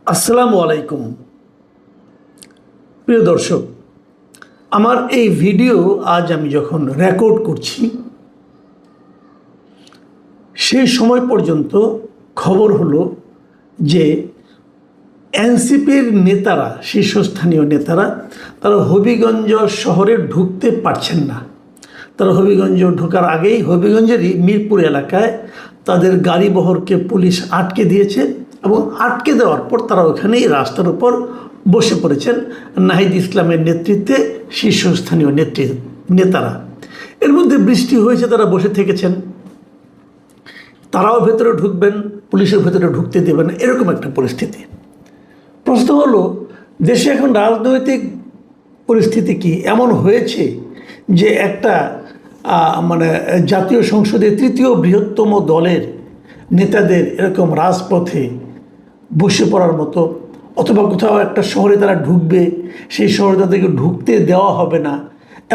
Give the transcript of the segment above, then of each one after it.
আসসালামু আলাইকুম প্রিয় দর্শক, আমার এই ভিডিও আজ আমি যখন রেকর্ড করছি সেই সময় পর্যন্ত খবর হলো যে এনসিপির নেতারা, শীর্ষস্থানীয় নেতারা, তারা হবিগঞ্জ শহরে ঢুকতে পারছেন না। তারা হবিগঞ্জ ঢোকার আগেই হবিগঞ্জেরই মিরপুর এলাকায় তাদের গাড়িবহরকে পুলিশ আটকে দিয়েছে এবং আটকে দেওয়ার পর তারা ওখানেই রাস্তার উপর বসে পড়েছেন নাহিদ ইসলামের নেতৃত্বে শীর্ষস্থানীয় নেতারা। এর মধ্যে বৃষ্টি হয়েছে, তারা বসে থেকেছেন, তারাও ভেতরে ঢুকবেন, পুলিশের ভেতরে ঢুকতে দেবেন, এরকম একটা পরিস্থিতি। প্রশ্ন হলো, দেশে এখন রাজনৈতিক পরিস্থিতি কি এমন হয়েছে যে একটা জাতীয় সংসদে তৃতীয় বৃহত্তম দলের নেতাদের এরকম রাজপথে বসে পড়ার মতো, অথবা কোথাও একটা শহরে তারা ঢুকবে, সেই শহরে তাদেরকে ঢুকতে দেওয়া হবে না,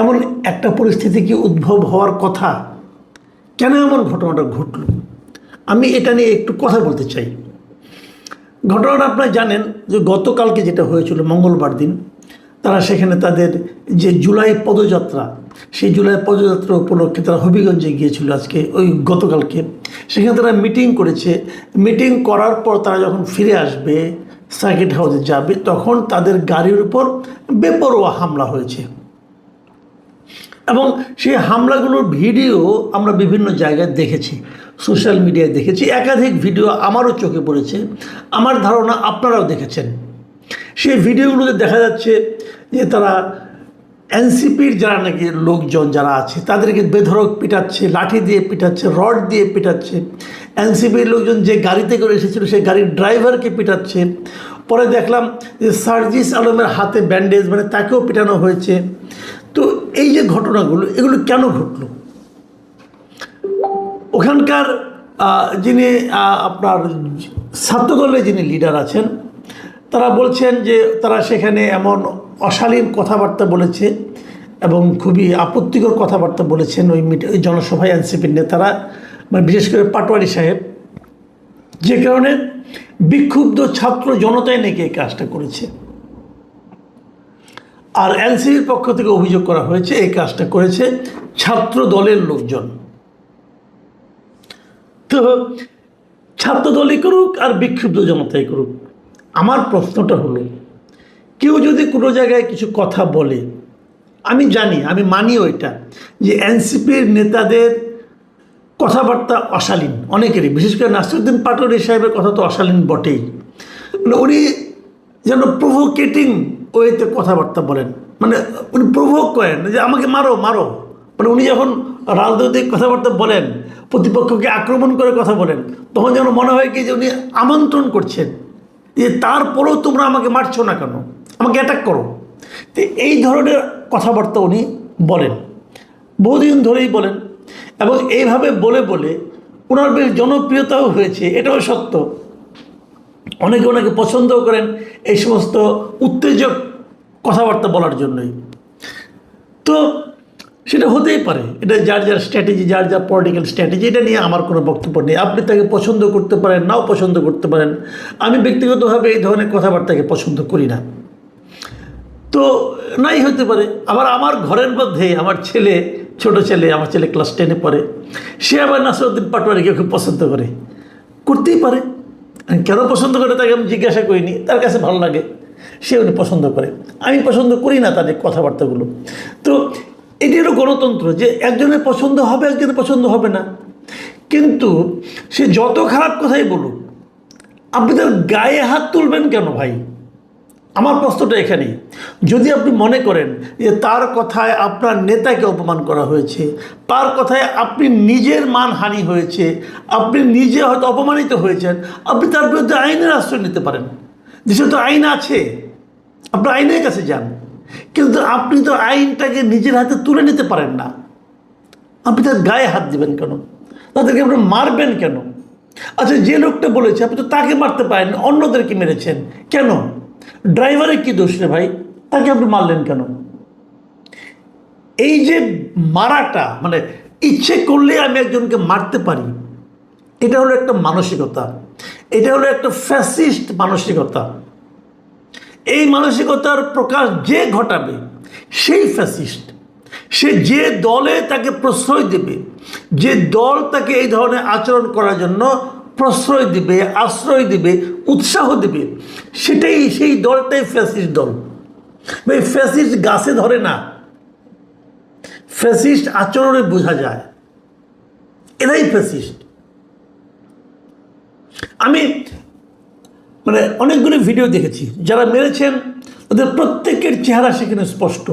এমন একটা পরিস্থিতি কি উদ্ভব হওয়ার কথা? কেন এমন ঘটনাটা ঘটল? আমি এটা নিয়ে একটু কথা বলতে চাই। ঘটনাটা আপনারা জানেন যে গতকালকে যেটা হয়েছিল মঙ্গলবার দিন, তারা সেখানে তাদের যে জুলাই পদযাত্রা, সেই জুলাই পদযাত্রা উপলক্ষে তারা হবিগঞ্জে গিয়েছিল আজকে, ওই গতকালকে। সেখানে তারা মিটিং করেছে। মিটিং করার পর তারা যখন ফিরে আসবে, সার্কিট হাউসে যাবে, তখন তাদের গাড়ির উপর বেপরোয়া হামলা হয়েছে এবং সেই হামলাগুলোর ভিডিও আমরা বিভিন্ন জায়গায় দেখেছি, সোশ্যাল মিডিয়ায় দেখেছি, একাধিক ভিডিও আমারও চোখে পড়েছে, আমার ধারণা আপনারাও দেখেছেন। সেই ভিডিওগুলোতে দেখা যাচ্ছে যে তারা এনসিপির যারা নাকি লোকজন যারা আছে তাদেরকে বেধড়ক পিটাচ্ছে, লাঠি দিয়ে পিটাচ্ছে, রড দিয়ে পিটাচ্ছে। এনসিপির লোকজন যে গাড়িতে করে এসেছিল সেই গাড়ির ড্রাইভারকে পিটাচ্ছে। পরে দেখলাম যে সার্জিস আলমের হাতে ব্যান্ডেজ, তাকেও পিটানো হয়েছে। তো এই যে ঘটনাগুলো, এগুলো কেন ঘটলো? ওখানকার যিনি আপনার ছাত্রদলের যিনি লিডার আছেন, তারা বলছেন যে তারা সেখানে এমন অশালীন কথাবার্তা বলেছে এবং খুবই আপত্তিকর কথাবার্তা বলেছেন ওই জনসভায় এনসিপির নেতারা, বিশেষ করে পাটোয়ারি সাহেব, যে কারণে বিক্ষুব্ধ ছাত্র জনতায় নাকি এই কাজটা করেছে। আর এনসিপির পক্ষ থেকে অভিযোগ করা হয়েছে এই কাজটা করেছে ছাত্র দলের লোকজন। তো ছাত্র দলই করুক আর বিক্ষুব্ধ জনতাই করুক, আমার প্রশ্নটা হলো, কেউ যদি কোনো জায়গায় কিছু কথা বলে, আমি জানি, আমি মানিও এটা, যে এনসিপির নেতাদের কথাবার্তা অশালীন অনেকেরই, বিশেষ করে নাসিরউদ্দিন পাটোয়ারি সাহেবের কথা তো অশালীন বটেই। উনি যেন প্রভোকেটিং ওয়েতে কথাবার্তা বলেন, উনি প্রভোগ করেন যে আমাকে মারো মারো। উনি যখন রাজনৈতিক কথাবার্তা বলেন, প্রতিপক্ষকে আক্রমণ করে কথা বলেন, তখন যেন মনে হয় কি যে উনি আমন্ত্রণ করছেন যে তারপরেও তোমরা আমাকে মারছো না কেন, আমাকে অ্যাটাক করো। তো এই ধরনের কথাবার্তা উনি বলেন, বহুদিন ধরেই বলেন, এবং এইভাবে বলে বলে ওনার বেশ জনপ্রিয়তাও হয়েছে, এটাও সত্য। অনেকে ওনাকে পছন্দও করেন এই সমস্ত উত্তেজক কথাবার্তা বলার জন্যই। তো সেটা হতেই পারে, এটা যার যার স্ট্র্যাটেজি, যার যার পলিটিক্যাল স্ট্র্যাটেজি, এটা নিয়ে আমার কোনো বক্তব্য নেই। আপনি তাকে পছন্দ করতে পারেন, নাও পছন্দ করতে পারেন। আমি ব্যক্তিগতভাবে এই ধরনের কথাবার্তাকে পছন্দ করি না। তো নাই হতে পারে। আবার আমার ঘরের মধ্যে আমার ছেলে, ছোট ছেলে, আমার ছেলে ক্লাস 10-এ পড়ে, সে আবার নাসিরউদ্দিন পাটোয়ারিকে খুব পছন্দ করে, করতেই পারে। কেন পছন্দ করে তাকে আমি জিজ্ঞাসা করিনি, তার কাছে ভালো লাগে, সে উনি পছন্দ করে, আমি পছন্দ করি না তাদের কথাবার্তাগুলো। তো এটি হলো গণতন্ত্র, যে একজনের পছন্দ হবে, একজনের পছন্দ হবে না। কিন্তু সে যত খারাপ কথাই বলুক, আপনি তার গায়ে হাত তুলবেন কেন ভাই? আমার প্রশ্নটা এখানেই। যদি আপনি মনে করেন যে তার কথায় আপনার নেতাকে অপমান করা হয়েছে, তার কথায় আপনি নিজের মানহানি হয়েছে, আপনি নিজে হয়তো অপমানিত হয়েছেন, আপনি তার বিরুদ্ধে আইনের আশ্রয় নিতে পারেন। দেশে তো আইন আছে, আপনার আইনের কাছে যান। কিন্তু আপনি তো আইনটাকে নিজের হাতে তুলে নিতে পারেন না। আপনি তার গায়ে হাত দিবেন কেন? তাদেরকে আপনি মারবেন কেন? আচ্ছা, যে লোকটা বলেছে আপনি তো তাকে মারতে পারেন, অন্যদেরকে মেরেছেন কেন? ড্রাইভারের কি দোষ রে ভাই? তাকে আপনি মারলেন কেন? এই যে মারাটা, ইচ্ছে করলে আমি একজনকে মারতে পারি, এটা হলো একটা মানসিকতা। এটা হলো একটা ফ্যাসিস্ট মানসিকতা। এই মানসিকতার প্রকাশ যে ঘটাবে সেই ফ্যাসিস্ট। সে যে দলে তাকে প্রশ্রয় দেবে, যে দল তাকে এই ধরনের আচরণ করার জন্য প্রশ্রয় দিবে, আশ্রয় দিবে, উৎসাহ দিবে, সেই দলটাই ফ্যাসিস্ট দল। এই ফ্যাসিস্ট গাছে ধরে না, ফ্যাসিস্ট আচরণে বোঝা যায়, এরাই ফ্যাসিস্ট। আমি অনেকগুলো ভিডিও দেখেছি, যারা মেরেছেন তাদের প্রত্যেকের চেহারা সেখানে স্পষ্ট।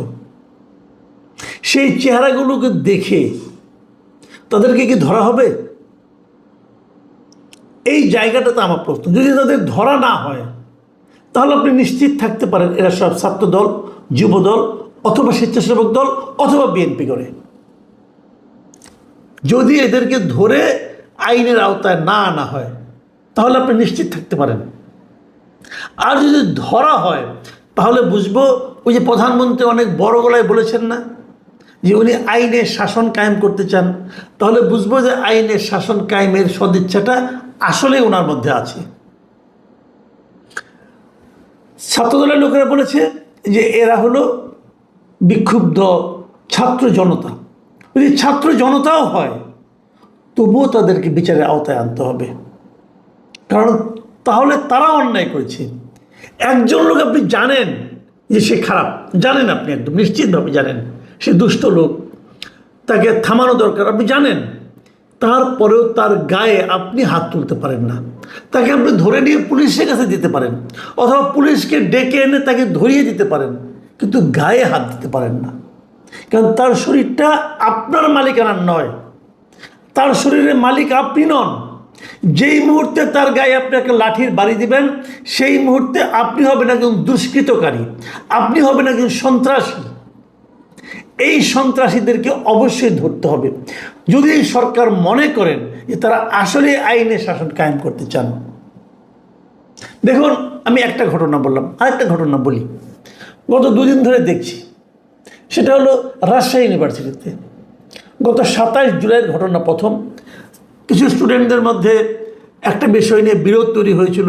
সেই চেহারাগুলোকে দেখে তাদেরকে কি ধরা হবে? এই জায়গাটাতে আমার প্রশ্ন। যদি তাদের ধরা না হয় তাহলে আপনি নিশ্চিত থাকতে পারেন এরা সব ছাত্র দল, যুব দল, অথবা স্বেচ্ছাসেবক দল, অথবা বিএনপি করে। যদি এদেরকে ধরে আইনের আওতায় না আনা হয় তাহলে আপনি নিশ্চিত থাকতে পারেন। আর যদি ধরা হয় তাহলে বুঝবো, ওই যে প্রধানমন্ত্রী অনেক বড় গলায় বলেছেন না যে উনি আইনের শাসন কায়েম করতে চান, তাহলে বুঝবো যে আইনের শাসন কায়েমের সদিচ্ছাটা আসলে ওনার মধ্যে আছে। ছাত্রদলের লোকেরা বলেছে যে এরা হলো বিক্ষুব্ধ ছাত্র জনতা। যদি ছাত্র জনতাও হয় তবুও তাদেরকে বিচারের আওতায় আনতে হবে, কারণ তাহলে তারা অন্যায় করেছে। একজন লোক আপনি জানেন যে সে খারাপ, জানেন, আপনি একদম নিশ্চিতভাবে জানেন সে দুষ্ট লোক, তাকে থামানো দরকার, আপনি জানেন, তারপরেও তার গায়ে আপনি হাত তুলতে পারেন না। তাকে আপনি ধরে নিয়ে পুলিশের কাছে দিতে পারেন, অথবা পুলিশকে ডেকে এনে তাকে ধরিয়ে দিতে পারেন, কিন্তু গায়ে হাত দিতে পারেন না, কারণ তার শরীরটা আপনার মালিকানার নয়, তার শরীরের মালিক আপনি নন। যেই মুহূর্তে তার গায়ে আপনি একটা লাঠির বাড়ি দিবেন, সেই মুহূর্তে আপনি হবেন একজন দুষ্কৃতকারী, আপনি হবেন একজন সন্ত্রাসী। এই সন্ত্রাসীদেরকে অবশ্যই ধরতে হবে, যদি সরকার মনে করেন যে তারা আসলে আইনের শাসন কায়েম করতে চান। দেখুন, আমি একটা ঘটনা বললাম, আরেকটা ঘটনা বলি। গত দুদিন ধরে দেখছি, সেটা হলো রাজশাহী ইউনিভার্সিটিতে গত 27 জুলাইয়ের ঘটনা। প্রথম কিছু স্টুডেন্টদের মধ্যে একটা বিষয় নিয়ে বিরোধ তৈরি হয়েছিল,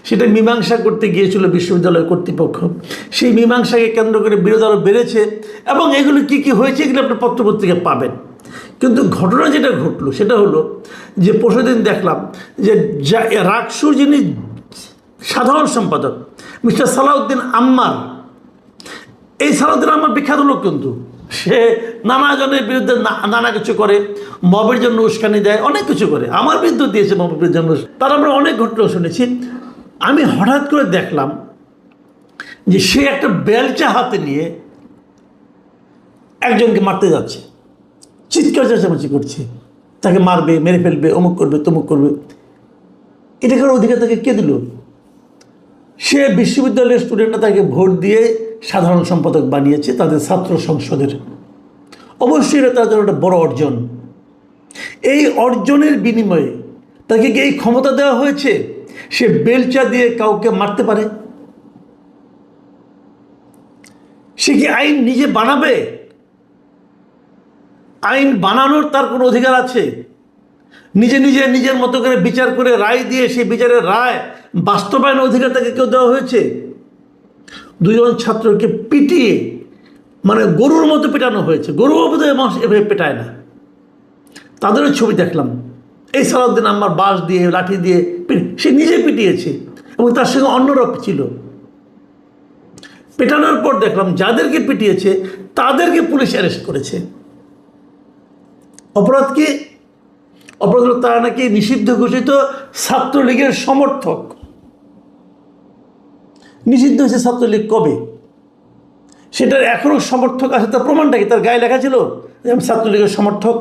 সেটা মীমাংসা করতে গিয়েছিল বিশ্ববিদ্যালয় কর্তৃপক্ষ। সেই মীমাংসাকে কেন্দ্র করে বিরোধ আরও বেড়েছে, এবং এগুলো কী কী হয়েছে এগুলো আপনার পত্রপত্রিকা পাবেন। কিন্তু ঘটনা যেটা ঘটলো সেটা হলো যে পরশুদিন দেখলাম যে রাকসুর যিনি সাধারণ সম্পাদক মিস্টার সালাউদ্দিন আম্মার, এই সালাউদ্দিন আম্মার বিখ্যাত লোক, কিন্তু সে নানা জনের বিরুদ্ধে নানা কিছু করে, মবের জন্য উস্কানি দেয়, অনেক কিছু করে। আমার বিরুদ্ধে দিয়েছে মবের জন্য, তার আমরা অনেক ঘটনা শুনেছি। আমি হঠাৎ করে দেখলাম যে সে একটা বেলচা হাতে নিয়ে একজনকে মারতে যাচ্ছে, চিৎকার চেঁচামেচি করছে, তাকে মারবে, মেরে ফেলবে, অমুক করবে, তমুক করবে। এটা কারোর অধিকার তাকে কে দিল? সে বিশ্ববিদ্যালয়ের স্টুডেন্টরা তাকে ভোট দিয়ে সাধারণ সম্পাদক বানিয়েছে তাদের ছাত্র সংসদের। অবশ্যই এটা তাদের একটা বড় অর্জন। এই অর্জনের বিনিময়ে তাকে কি এই ক্ষমতা দেওয়া হয়েছে সে বেলচা দিয়ে কাউকে মারতে পারে? সে কি আইন নিজে বানাবে? আইন বানানোর তার কোনো অধিকার আছে? নিজের মতো করে বিচার করে রায় দিয়ে সেই বিচারের রায় বাস্তবায়নের অধিকার তাকে কেউ দেওয়া হয়েছে? দুজন ছাত্রকে পিটিয়ে, গরুর মতো পেটানো হয়েছে। গরুও বোধহয় মানুষ এভাবে পেটায় না। তাদেরও ছবি দেখলাম। এই সালাউদ্দিন আম্মার বাঁশ দিয়ে, লাঠি দিয়ে সে নিজে পিটিয়েছে, এবং তার সঙ্গে অন্যরা ছিল। পেটানোর পর দেখলাম যাদেরকে পিটিয়েছে তাদেরকে পুলিশ অ্যারেস্ট করেছে। অপরাধ কি? অপরাধ হলো তারা নাকি নিষিদ্ধ ঘোষিত ছাত্রলীগের সমর্থক। নিষিদ্ধ হয়েছে ছাত্রলীগ কবে? সেটার এখনও সমর্থক আছে, তার প্রমাণটা কি? তার গায়ে লেখা ছিল যে আমি ছাত্রলীগের সমর্থক,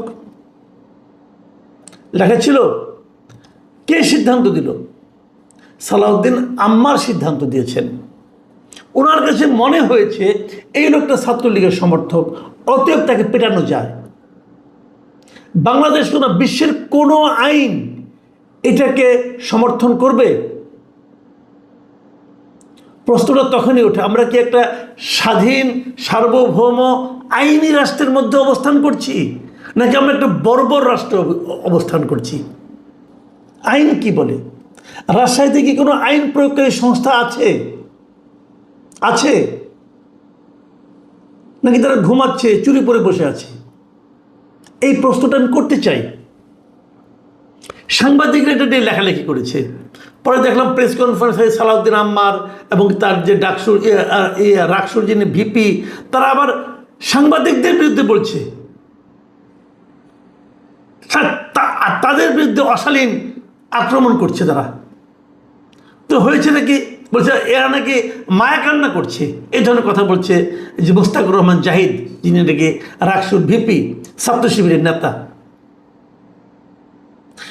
লেখা ছিল। কে সিদ্ধান্ত দিল? সালাউদ্দিন আম্মার সিদ্ধান্ত দিয়েছেন। ওনার কাছে মনে হয়েছে এই লোকটা ছাত্রলীগের সমর্থক, অতএব তাকে পেটানো যায়। বাংলাদেশ কোনো বিশ্বের কোনো আইন এটাকে সমর্থন করবে? প্রশ্নটা তখনই ওঠে, আমরা কি একটা স্বাধীন সার্বভৌম আইনি রাষ্ট্রের মধ্যে অবস্থান করছি, নাকি আমরা একটা বর্বর রাষ্ট্রে অবস্থান করছি? আইন কি বলে? রাজশাহীতে কি কোনো আইন প্রয়োগকারী সংস্থা আছে? আছে নাকি তারা ঘুমাচ্ছে, চুরি পরে বসে আছে? এই প্রশ্নটা আমি করতে চাই। সাংবাদিকরা এটা নিয়ে লেখালেখি করেছে, পরে দেখলাম প্রেস কনফারেন্সে সালাউদ্দিন আম্মার এবং তার যে রাকসুর যিনি ভিপি, তারা আবার সাংবাদিকদের বিরুদ্ধে বলছে, তাদের বিরুদ্ধে অশালীন আক্রমণ করছে তারা। তো হয়েছে নাকি, বলছে এরা নাকি মায়া কান্না করছে, এই ধরনের কথা বলছে যে মোস্তাকুর রহমান জাহিদ, যিনি নাকি রাকসুর ভিপি, ছাত্র শিবিরের নেতা।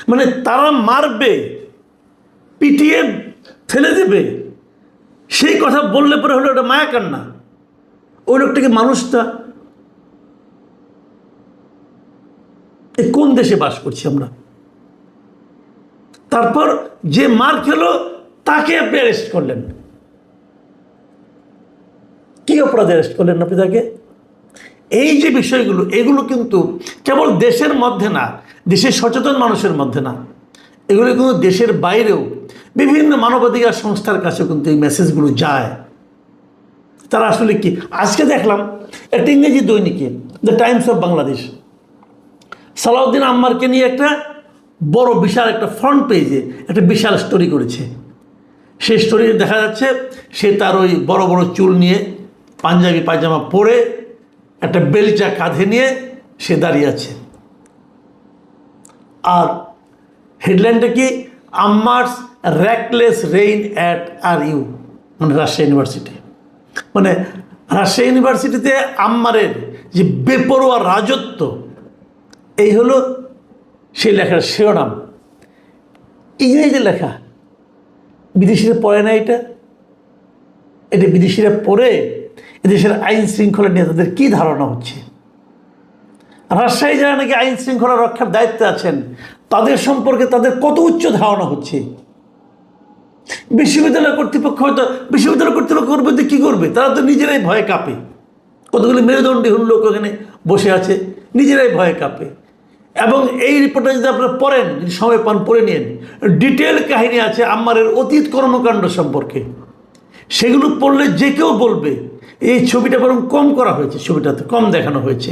মানে তারা মারবে, পিটিয়ে ফেলে দেবে, সেই কথা বললে পরে হলো ওটা মায়া কান্না। ওই লোকটাকে মানুষটা, কোন দেশে বাস করছি আমরা? তারপর যে মার খেলো তাকে আপনি অ্যারেস্ট করলেন, কি অপরাধে অ্যারেস্ট করলেন আপনি তাকে? এই যে বিষয়গুলো, এগুলো কিন্তু কেবল দেশের মধ্যে না, দেশের সচেতন মানুষের মধ্যে না, এগুলো কিন্তু দেশের বাইরেও বিভিন্ন মানবাধিকার সংস্থার কাছে কিন্তু এই মেসেজগুলো যায়। তারা আসলে কি, আজকে দেখলাম একটা ইংরেজি দৈনিকে the Times of Bangladesh Salauddin আম্মারকে নিয়ে একটা বড় বিশাল একটা ফ্রন্ট পেজে একটা বিশাল স্টোরি করেছে। সেই স্টোরি দেখা যাচ্ছে সে তার ওই বড় বড় চুল নিয়ে, পাঞ্জাবি পায়জামা পরে, একটা বেলচা কাঁধে নিয়ে সে দাঁড়িয়ে আছে। আর হেডলাইনটা কি, আম্মার্স র্যাকলেস রেইন অ্যাট RU, মানে রাজশাহী ইউনিভার্সিটি। মানে রাজশাহী ইউনিভার্সিটিতে আম্মারের যে বেপরোয়া রাজত্ব, এই হলো সেই লেখার শিরোনাম। ইংরেজিতে লেখা, বিদেশিরা পড়ে না এটা বিদেশিরা পড়ে এদেশের আইন শৃঙ্খলা নিয়ে তাদের কী ধারণা হচ্ছে। রাজশাহী যারা নাকি আইন শৃঙ্খলা রক্ষার দায়িত্বে আছেন, তাদের সম্পর্কে তাদের কত উচ্চ ধারণা হচ্ছে। বিশ্ববিদ্যালয় কর্তৃপক্ষ হয়তো, বিশ্ববিদ্যালয় কর্তৃপক্ষ করবে তো কী করবে, তারা তো নিজেরাই ভয়ে কাঁপে। কতগুলি মেরুদণ্ডী লোক ওখানে বসে আছে, নিজেরাই ভয়ে কাঁপে। এবং এই রিপোর্টটা যদি আপনারা পড়েন, যদি সময় পান পড়ে নিন, ডিটেল কাহিনী আছে আম্মারের অতীত কর্মকাণ্ড সম্পর্কে। সেগুলো পড়লে যে কেউ বলবে এই ছবিটা বরং কম করা হয়েছে, ছবিটাতে কম দেখানো হয়েছে।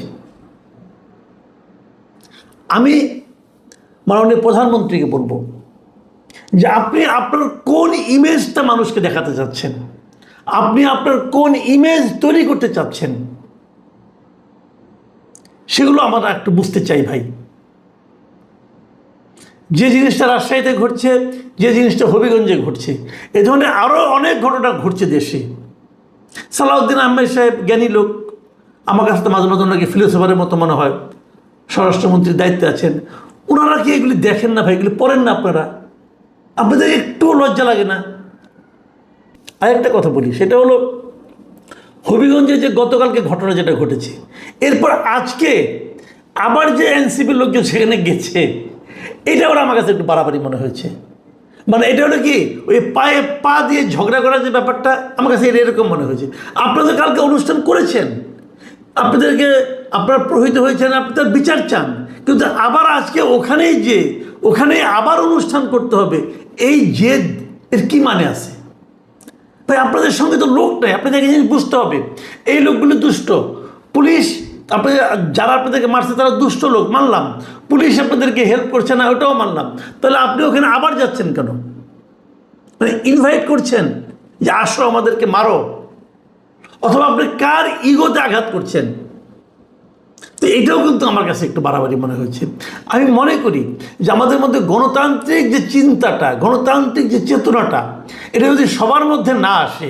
আমি মাননীয় প্রধানমন্ত্রীকে বলবো যে আপনি আপনার কোন ইমেজটা মানুষকে দেখাতে চাচ্ছেন, আপনি আপনার কোন ইমেজ তৈরি করতে চাচ্ছেন, সেগুলো আমরা একটু বুঝতে চাই ভাই। যে জিনিসটা রাজশাহীতে ঘটছে, যে জিনিসটা হবিগঞ্জে ঘটছে, এ ধরনের আরও অনেক ঘটনা ঘটছে দেশে। সালাউদ্দিন আহমেদ সাহেব জ্ঞানী লোক, আমার কাছে তো মাঝে মাঝে ওনাকে ফিলোসফারের মতো মনে হয়, স্বরাষ্ট্রমন্ত্রীর দায়িত্বে আছেন। ওনারা কি এগুলি দেখেন না ভাই? এগুলি পড়েন না আপনারা? আপনাদের একটুও লজ্জা লাগে না? আরেকটা কথা বলি, সেটা হলো হবিগঞ্জে যে গতকালকে ঘটনা যেটা ঘটেছে, এরপর আজকে আবার যে এনসিপির লোকজন সেখানে গেছে, এটা ওরা আমার কাছে একটু বাড়াবাড়ি মনে হয়েছে। মানে এটা হলো কি, ওই পায়ে পা দিয়ে ঝগড়া করার যে ব্যাপারটা, আমার কাছে এরকম মনে হয়েছে। আপনাদের কালকে অনুষ্ঠান করেছেন, আপনাদেরকে আপনারা প্রহিত হয়েছেন, আপনি তার বিচার চান, কিন্তু আবার আজকে ওখানেই আবার অনুষ্ঠান করতে হবে, এই জেদ এর কি মানে আছে ভাই? আপনাদের সঙ্গে তো লোক নেই, আপনাদেরকে জিনিস বুঝতে হবে, এই লোকগুলো দুষ্ট। পুলিশ যারা আপনাদেরকে মারছে তারা দুষ্ট লোক, মানলাম। পুলিশ আপনাদেরকে হেল্প করছে না, ওটাও মানলাম। তাহলে আপনি ওখানে আবার যাচ্ছেন কেন? মানে ইনভাইট করছেন যে আসো আমাদেরকে মারো, অথবা আপনি কার ইগোতে আঘাত করছেন? তো এটাও কিন্তু আমার কাছে একটু বাড়াবাড়ি মনে হয়েছে। আমি মনে করি যে আমাদের মধ্যে গণতান্ত্রিক যে চিন্তাটা, গণতান্ত্রিক যে চেতনাটা, এটা যদি সবার মধ্যে না আসে,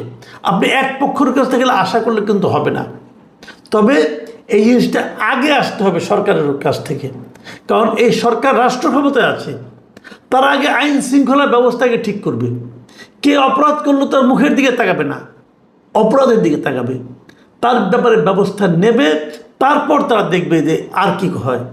আপনি এক পক্ষের কাছ থেকে আশা করলে কিন্তু হবে না। তবে এই জিনিসটা আগে আসতে হবে সরকারের কাছ থেকে, কারণ এই সরকার রাষ্ট্র ক্ষমতায় আছে। তার আগে আইন শৃঙ্খলা ব্যবস্থাকে ঠিক করবে। কে অপরাধ করলো তার মুখের দিকে তাকাবে না, অপরাধের দিকে তাকাবে, তার ব্যাপারে ব্যবস্থা নেবে, তারপর তারা দেখবে যে আর কি হয়।